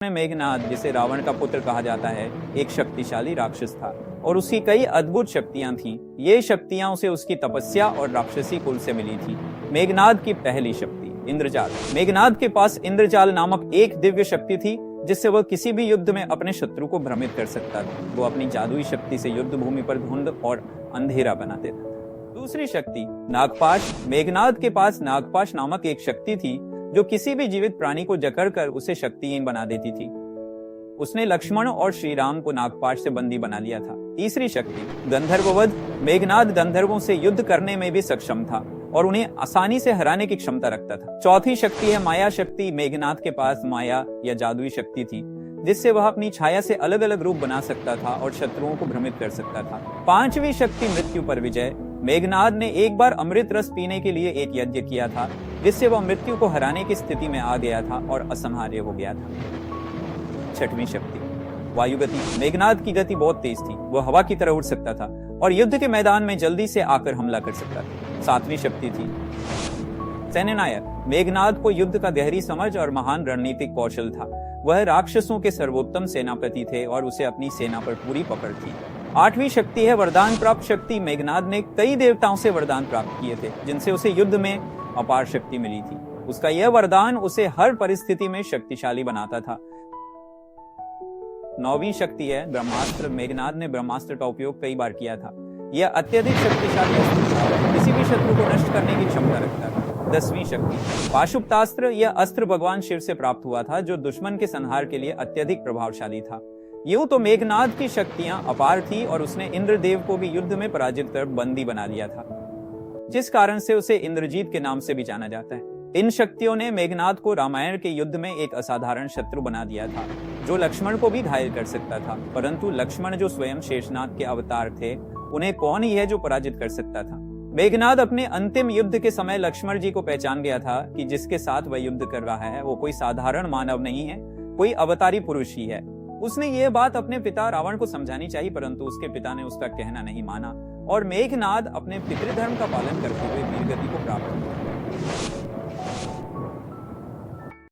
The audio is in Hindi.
मेघनाद, जिसे रावण का पुत्र कहा जाता है, एक शक्तिशाली राक्षस था और उसकी कई अद्भुत शक्तियां थीं। ये शक्तियां उसे उसकी तपस्या और राक्षसी कुल से मिली थी। मेघनाद की पहली शक्ति इंद्रजाल। मेघनाद के पास इंद्रजाल नामक एक दिव्य शक्ति थी जिससे वह किसी भी युद्ध में अपने शत्रु को भ्रमित कर सकता था। वो अपनी जादुई शक्ति से युद्ध भूमि पर धुंध और अंधेरा बना देता था। दूसरी शक्ति नागपाश। मेघनाद के पास नागपाश नामक एक शक्ति थी जो किसी भी जीवित प्राणी को जकड़कर उसे शक्तिहीन बना देती थी। उसने लक्ष्मण और श्री राम को नागपाश से बंदी बना लिया था। तीसरी शक्ति गंधर्ववध। मेघनाद गंधर्वों से युद्ध करने में भी सक्षम था और उन्हें आसानी से हराने की क्षमता रखता था। चौथी शक्ति है माया शक्ति। मेघनाद के पास माया या जादुई शक्ति थी जिससे वह अपनी छाया से अलग अलग रूप बना सकता था और शत्रुओं को भ्रमित कर सकता था। पांचवी शक्ति मृत्यु पर विजय। मेघनाद ने एक बार अमृत रस पीने के लिए एक यज्ञ किया था जिससे वह मृत्यु को हराने की स्थिति में आ गया था और असंहार्य हो गया था। छठवीं शक्ति वायु गति। मेघनाद की गति बहुत तेज थी। वह हवा की तरह उड़ सकता था और युद्ध के मैदान में जल्दी से आकर हमला कर सकता था। सातवीं शक्ति थी सेनानायक। मेघनाद को युद्ध का गहरी समझ और महान रणनीतिक कौशल था। वह राक्षसों के सर्वोत्तम सेनापति थे और उसे अपनी सेना पर पूरी पकड़ थी। आठवीं शक्ति है वरदान प्राप्त शक्ति। मेघनाद ने कई देवताओं से वरदान प्राप्त किए थे जिनसे उसे युद्ध में अपार शक्ति मिली थी। उसका यह वरदान उसे हर परिस्थिति में शक्तिशाली बनाता था। नौवीं शक्ति है ब्रह्मास्त्र। मेघनाद ने ब्रह्मास्त्र का उपयोग कई बार किया था। यह अत्यधिक शक्तिशाली अस्त्र था, किसी भी शत्रु को नष्ट करने की क्षमता रखता था। दसवीं शक्ति पाशुपतास्त्र। यह अस्त्र भगवान शिव से प्राप्त हुआ था जो दुश्मन के संहार के लिए अत्यधिक प्रभावशाली था। यूं तो मेघनाद की शक्तियां अपार थी और उसने इंद्रदेव को भी युद्ध में पराजित कर बंदी बना लिया था, जिस कारण से उसे इंद्रजीत के नाम से भी जाना जाता है। इन शक्तियों ने मेघनाद को रामायण के युद्ध में एक असाधारण शत्रु बना दिया था जो लक्ष्मण को भी घायल कर सकता था, परंतु लक्ष्मण जो स्वयं शेषनाग के अवतार थे, उन्हें कौन ही है जो पराजित कर सकता था। मेघनाद अपने अंतिम युद्ध के समय लक्ष्मण जी को पहचान गया था कि जिसके साथ वह युद्ध कर रहा है वो कोई साधारण मानव नहीं है, कोई अवतारी पुरुष ही है। उसने ये बात अपने पिता रावण को समझानी चाहिए, परंतु उसके पिता ने उसका कहना नहीं माना और मेघनाद अपने पितृधर्म का पालन करते हुए वीरगति को प्राप्त किया।